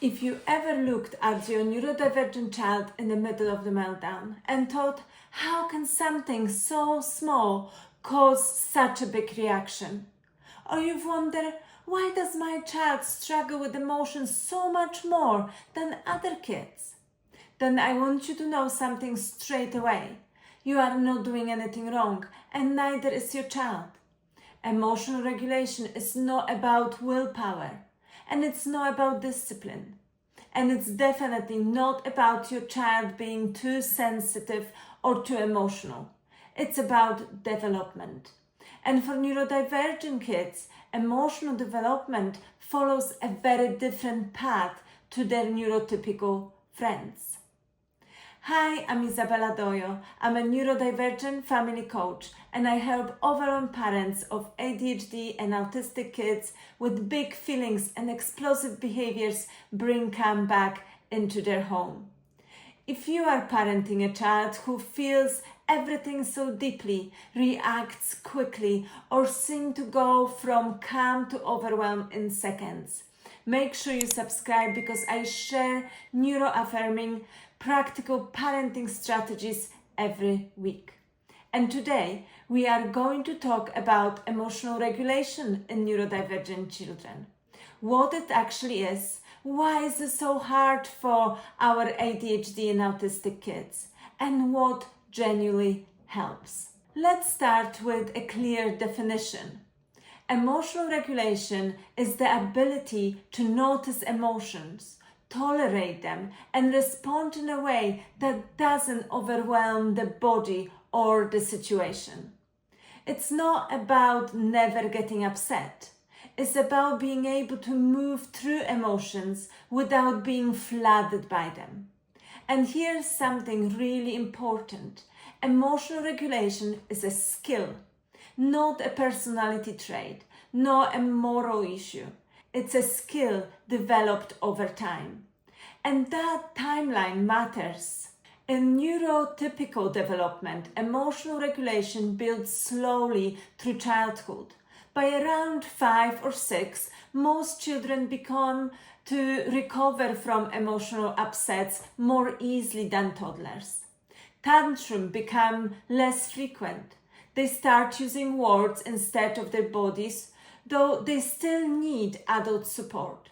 If you ever looked at your neurodivergent child in the middle of the meltdown and thought, how can something so small cause such a big reaction? Or you've wondered, why does my child struggle with emotions so much more than other kids? Then I want you to know something straight away. You are not doing anything wrong, and neither is your child. Emotional regulation is not about willpower. And it's not about discipline. And it's definitely not about your child being too sensitive or too emotional. It's about development. And for neurodivergent kids, emotional development follows a very different path to their neurotypical friends. Hi, I'm Isabella Doyo. I'm a neurodivergent family coach, and I help overwhelmed parents of ADHD and autistic kids with big feelings and explosive behaviors bring calm back into their home. If you are parenting a child who feels everything so deeply, reacts quickly, or seems to go from calm to overwhelm in seconds, make sure you subscribe because I share neuro-affirming, practical parenting strategies every week. And today we are going to talk about emotional regulation in neurodivergent children. What it actually is, why is it so hard for our ADHD and autistic kids, and what genuinely helps. Let's start with a clear definition. Emotional regulation is the ability to notice emotions, tolerate them, and respond in a way that doesn't overwhelm the body or the situation. It's not about never getting upset. It's about being able to move through emotions without being flooded by them. And here's something really important. Emotional regulation is a skill, not a personality trait, not a moral issue. It's a skill developed over time. And that timeline matters. In neurotypical development, emotional regulation builds slowly through childhood. By around 5 or 6, most children begin to recover from emotional upsets more easily than toddlers. Tantrums become less frequent. They start using words instead of their bodies, though they still need adult support.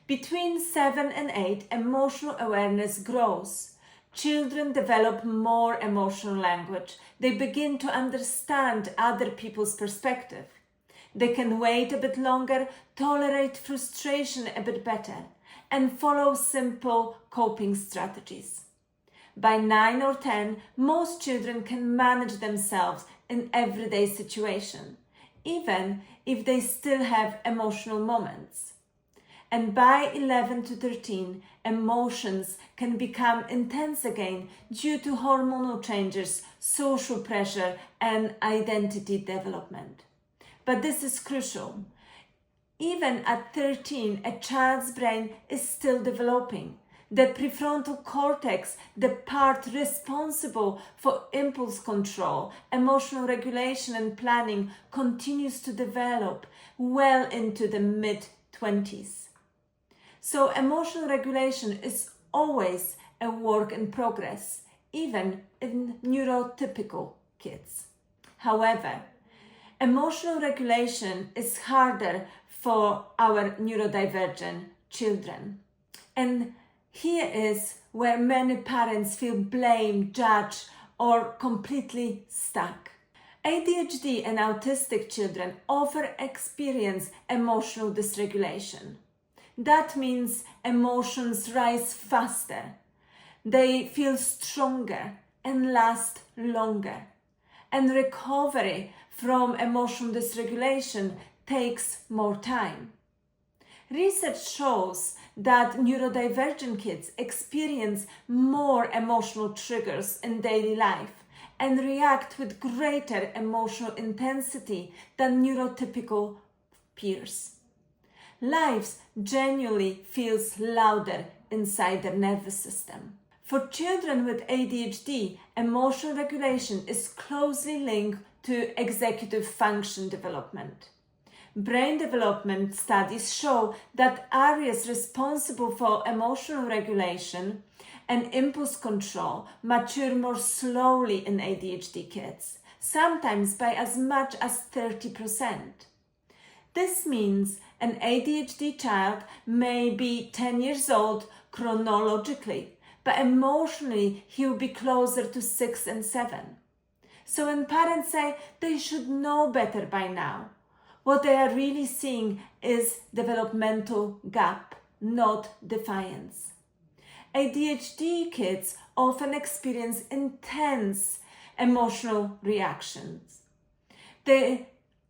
Between 7 and 8, emotional awareness grows. Children develop more emotional language. They begin to understand other people's perspective. They can wait a bit longer, tolerate frustration a bit better, and follow simple coping strategies. By 9 or 10, most children can manage themselves in everyday situations, even if they still have emotional moments. And by 11 to 13, emotions can become intense again due to hormonal changes, social pressure, and identity development. But this is crucial. Even at 13, a child's brain is still developing. The prefrontal cortex, the part responsible for impulse control, emotional regulation, and planning, continues to develop well into the mid-20s. So emotional regulation is always a work in progress, even in neurotypical kids. However, emotional regulation is harder for our neurodivergent children. And here is where many parents feel blamed, judged, or completely stuck. ADHD and autistic children often experience emotional dysregulation. That means emotions rise faster. They feel stronger and last longer. And recovery from emotional dysregulation takes more time. Research shows that neurodivergent kids experience more emotional triggers in daily life and react with greater emotional intensity than neurotypical peers. Life genuinely feels louder inside their nervous system. For children with ADHD, emotional regulation is closely linked to executive function development. Brain development studies show that areas responsible for emotional regulation and impulse control mature more slowly in ADHD kids, sometimes by as much as 30%. This means an ADHD child may be 10 years old chronologically, but emotionally he will be closer to 6 and 7. So when parents say they should know better by now, what they are really seeing is developmental gap, not defiance. ADHD kids often experience intense emotional reactions. They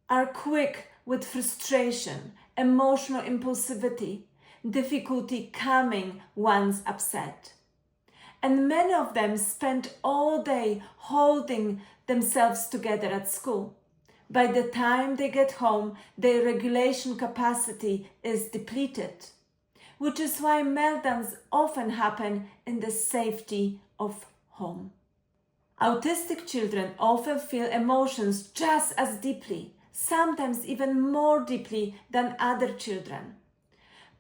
are quick with frustration, emotional impulsivity, difficulty calming one's upset. And many of them spend all day holding themselves together at school. By the time they get home, their regulation capacity is depleted, which is why meltdowns often happen in the safety of home. Autistic children often feel emotions just as deeply, sometimes even more deeply than other children.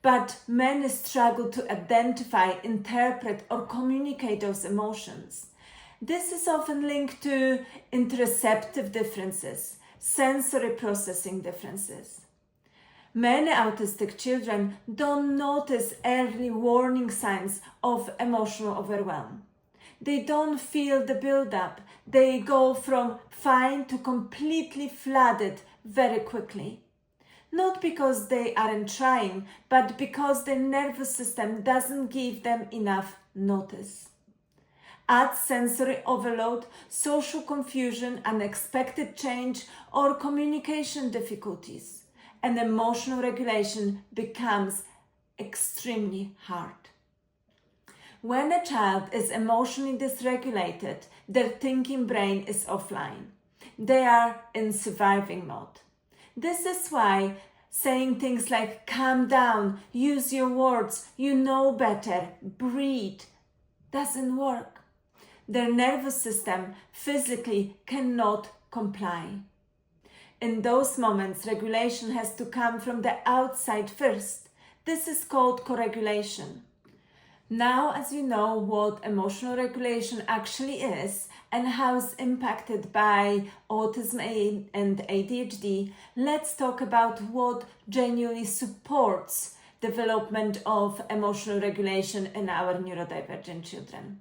But many struggle to identify, interpret, or communicate those emotions. This is often linked to interoceptive differences, sensory processing differences. Many autistic children don't notice early warning signs of emotional overwhelm. They don't feel the build-up. They go from fine to completely flooded very quickly. Not because they aren't trying, but because their nervous system doesn't give them enough notice. Add sensory overload, social confusion, unexpected change, or communication difficulties, and emotional regulation becomes extremely hard. When a child is emotionally dysregulated, their thinking brain is offline. They are in surviving mode. This is why saying things like calm down, use your words, you know better, breathe, doesn't work. Their nervous system physically cannot comply. In those moments, regulation has to come from the outside first. This is called co-regulation. Now, as you know what emotional regulation actually is and how it's impacted by autism and ADHD, let's talk about what genuinely supports development of emotional regulation in our neurodivergent children.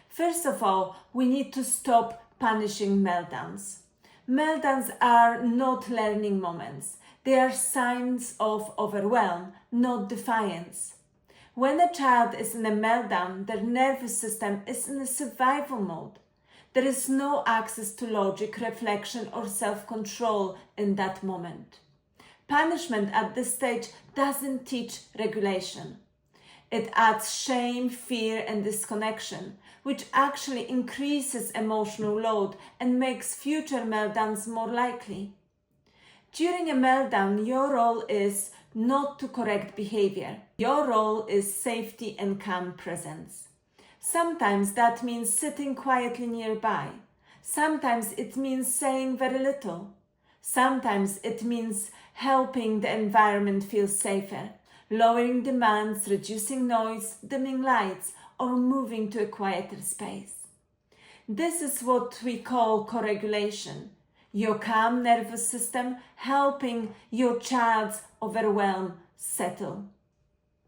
First of all, we need to stop punishing meltdowns. Meltdowns are not learning moments. They are signs of overwhelm, not defiance. When a child is in a meltdown, their nervous system is in a survival mode. There is no access to logic, reflection, or self-control in that moment. Punishment at this stage doesn't teach regulation. It adds shame, fear, and disconnection, which actually increases emotional load and makes future meltdowns more likely. During a meltdown, your role is not to correct behavior. Your role is safety and calm presence. Sometimes that means sitting quietly nearby. Sometimes it means saying very little. Sometimes it means helping the environment feel safer, lowering demands, reducing noise, dimming lights, or moving to a quieter space. This is what we call co-regulation. Your calm nervous system helping your child's overwhelm settle.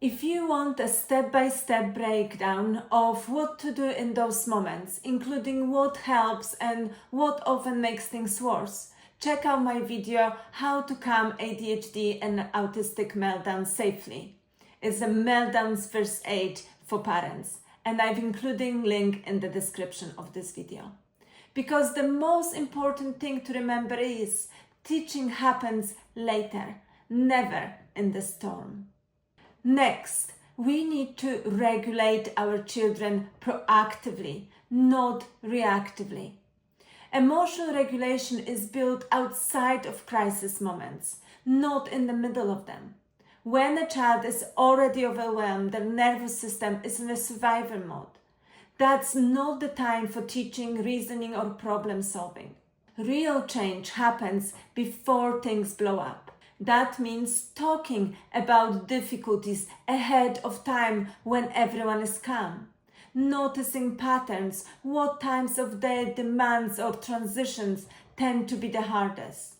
If you want a step-by-step breakdown of what to do in those moments, including what helps and what often makes things worse, check out my video, How to Calm ADHD and Autistic Meltdown Safely. It's a meltdowns first aid for parents, and I've included link in the description of this video. Because the most important thing to remember is teaching happens later, never in the storm. Next, we need to regulate our children proactively, not reactively. Emotional regulation is built outside of crisis moments, not in the middle of them. When a child is already overwhelmed, their nervous system is in a survival mode. That's not the time for teaching, reasoning, or problem solving. Real change happens before things blow up. That means talking about difficulties ahead of time when everyone is calm. Noticing patterns, what times of day demands or transitions tend to be the hardest.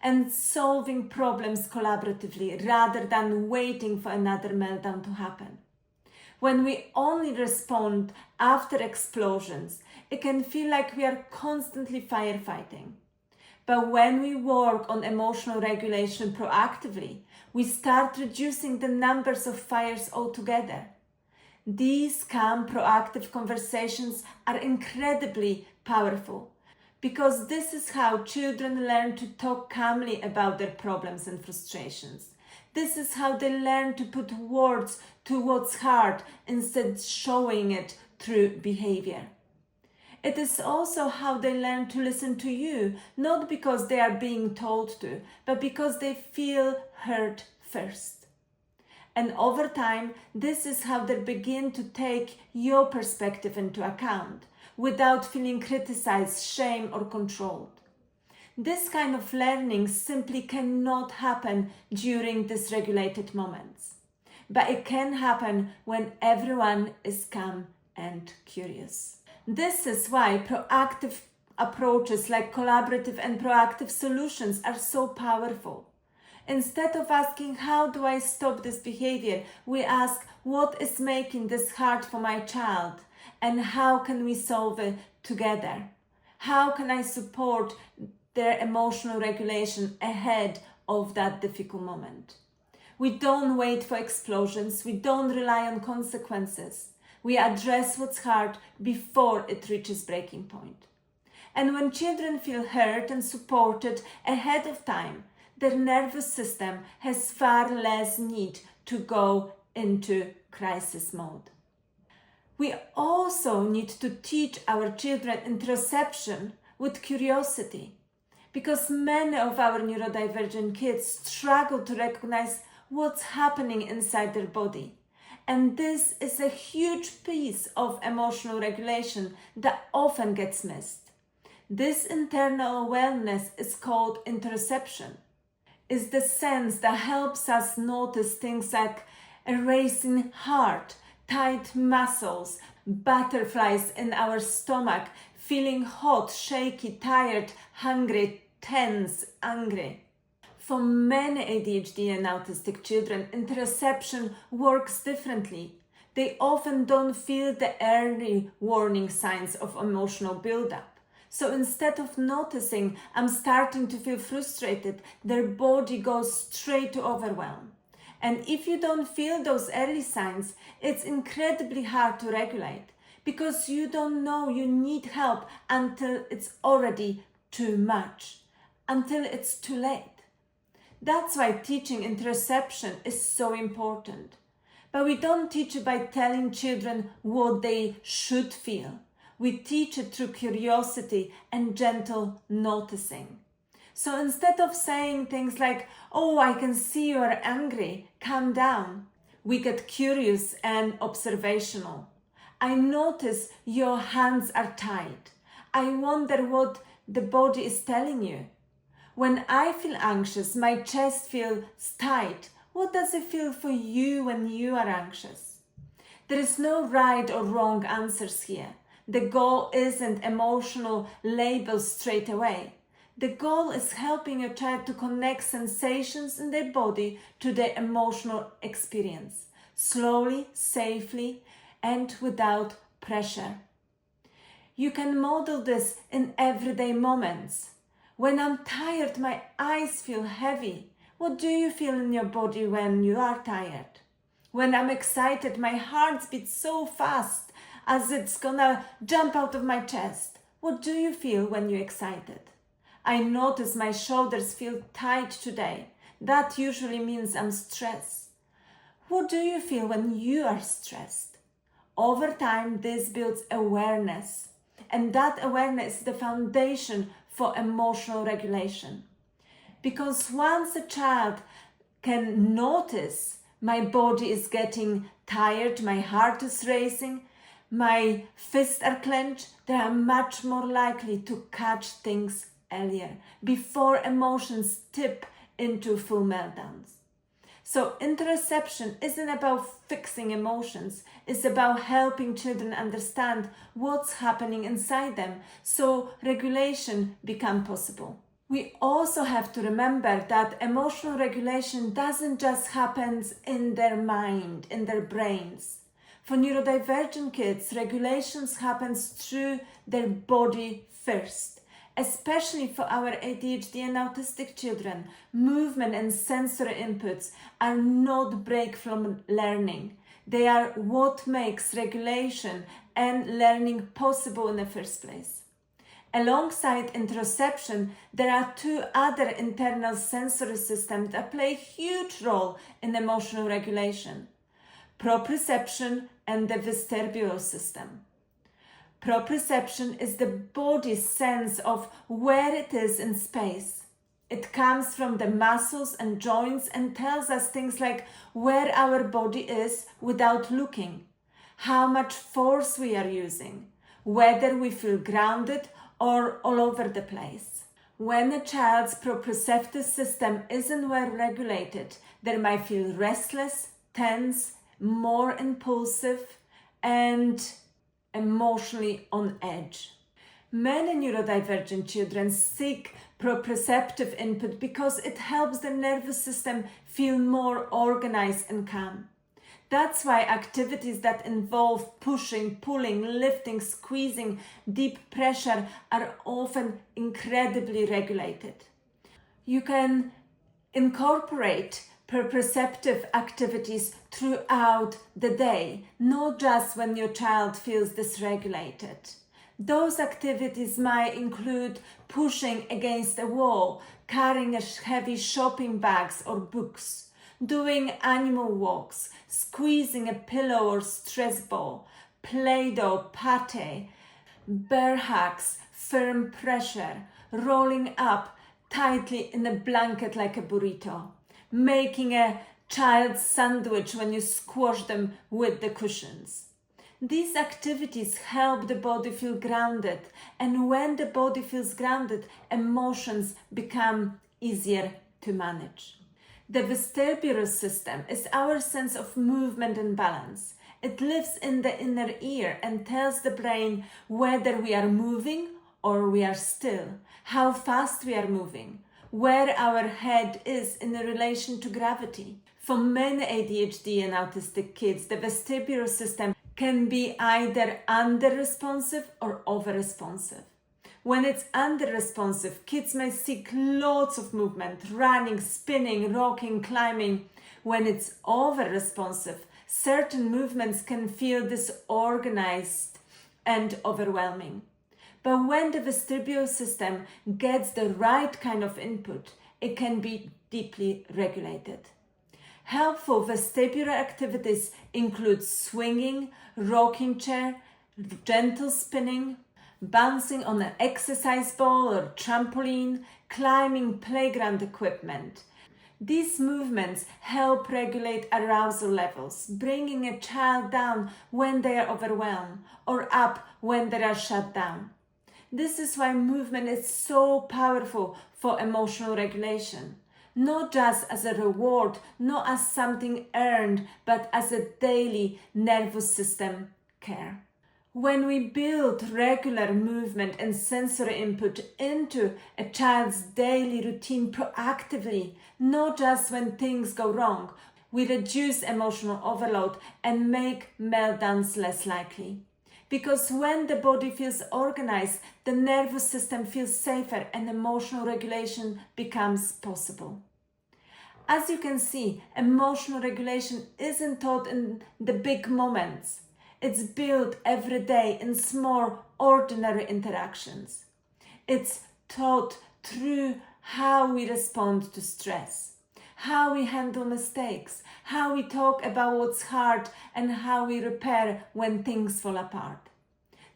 And solving problems collaboratively rather than waiting for another meltdown to happen. When we only respond after explosions, it can feel like we are constantly firefighting. But when we work on emotional regulation proactively, we start reducing the numbers of fires altogether. These calm, proactive conversations are incredibly powerful because this is how children learn to talk calmly about their problems and frustrations. This is how they learn to put words to what's hard instead of showing it through behavior. It is also how they learn to listen to you, not because they are being told to, but because they feel heard first. And over time, this is how they begin to take your perspective into account without feeling criticized, shamed, or controlled. This kind of learning simply cannot happen during dysregulated moments, but it can happen when everyone is calm and curious. This is why proactive approaches like collaborative and proactive solutions are so powerful. Instead of asking, how do I stop this behavior? We ask, what is making this hard for my child? And how can we solve it together? How can I support their emotional regulation ahead of that difficult moment? We don't wait for explosions. We don't rely on consequences. We address what's hard before it reaches breaking point. And when children feel heard and supported ahead of time, their nervous system has far less need to go into crisis mode. We also need to teach our children interoception with curiosity, because many of our neurodivergent kids struggle to recognize what's happening inside their body. And this is a huge piece of emotional regulation that often gets missed. This internal awareness is called interoception. It's the sense that helps us notice things like a racing heart, tight muscles, butterflies in our stomach, feeling hot, shaky, tired, hungry, tense, angry. For many ADHD and autistic children, interoception works differently. They often don't feel the early warning signs of emotional buildup. So instead of noticing, I'm starting to feel frustrated, their body goes straight to overwhelm. And if you don't feel those early signs, it's incredibly hard to regulate because you don't know you need help until it's already too much, until it's too late. That's why teaching interoception is so important. But we don't teach it by telling children what they should feel. We teach it through curiosity and gentle noticing. So instead of saying things like, oh, I can see you are angry, calm down, we get curious and observational. I notice your hands are tight. I wonder what the body is telling you. When I feel anxious, my chest feels tight. What does it feel for you when you are anxious? There is no right or wrong answers here. The goal isn't emotional labels straight away. The goal is helping your child to connect sensations in their body to their emotional experience, slowly, safely, and without pressure. You can model this in everyday moments. When I'm tired, my eyes feel heavy. What do you feel in your body when you are tired? When I'm excited, my heart beats so fast as it's gonna jump out of my chest. What do you feel when you're excited? I notice my shoulders feel tight today. That usually means I'm stressed. What do you feel when you are stressed? Over time, this builds awareness, and that awareness is the foundation for emotional regulation. Because once a child can notice my body is getting tired, my heart is racing, my fists are clenched, they are much more likely to catch things earlier, before emotions tip into full meltdowns. So interoception isn't about fixing emotions, it's about helping children understand what's happening inside them so regulation becomes possible. We also have to remember that emotional regulation doesn't just happen in their mind, in their brains. For neurodivergent kids, regulations happens through their body first. Especially for our ADHD and autistic children, movement and sensory inputs are not break from learning. They are what makes regulation and learning possible in the first place. Alongside interoception, there are two other internal sensory systems that play a huge role in emotional regulation: proprioception and the vestibular system. Proprioception is the body's sense of where it is in space. It comes from the muscles and joints and tells us things like where our body is without looking, how much force we are using, whether we feel grounded or all over the place. When a child's proprioceptive system isn't well regulated, they might feel restless, tense, more impulsive, and emotionally on edge. Many neurodivergent children seek proprioceptive input because it helps the nervous system feel more organized and calm. That's why activities that involve pushing, pulling, lifting, squeezing, deep pressure are often incredibly regulated. You can incorporate proprioceptive activities throughout the day, not just when your child feels dysregulated. Those activities might include pushing against a wall, carrying heavy shopping bags or books, doing animal walks, squeezing a pillow or stress ball, Play-Doh, pate, bear hugs, firm pressure, rolling up tightly in a blanket like a burrito, making a child's sandwich when you squash them with the cushions. These activities help the body feel grounded, and when the body feels grounded, emotions become easier to manage. The vestibular system is our sense of movement and balance. It lives in the inner ear and tells the brain whether we are moving or we are still, how fast we are moving, where our head is in relation to gravity. For many ADHD and autistic kids, the vestibular system can be either under-responsive or over-responsive. When it's under-responsive, kids may seek lots of movement, running, spinning, rocking, climbing. When it's over-responsive, certain movements can feel disorganized and overwhelming. But when the vestibular system gets the right kind of input, it can be deeply regulated. Helpful vestibular activities include swinging, rocking chair, gentle spinning, bouncing on an exercise ball or trampoline, climbing playground equipment. These movements help regulate arousal levels, bringing a child down when they are overwhelmed or up when they are shut down. This is why movement is so powerful for emotional regulation. Not just as a reward, not as something earned, but as a daily nervous system care. When we build regular movement and sensory input into a child's daily routine proactively, not just when things go wrong, we reduce emotional overload and make meltdowns less likely. Because when the body feels organized, the nervous system feels safer and emotional regulation becomes possible. As you can see, emotional regulation isn't taught in the big moments. It's built every day in small, ordinary interactions. It's taught through how we respond to stress, how we handle mistakes, how we talk about what's hard, and how we repair when things fall apart.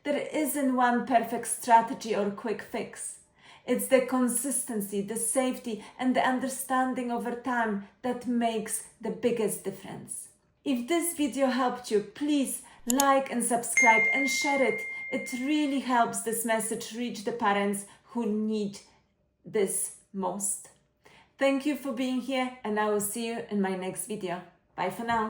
There isn't one perfect strategy or quick fix. It's the consistency, the safety, and the understanding over time that makes the biggest difference. If this video helped you, please like and subscribe and share it. It really helps this message reach the parents who need this most. Thank you for being here, and I will see you in my next video. Bye for now.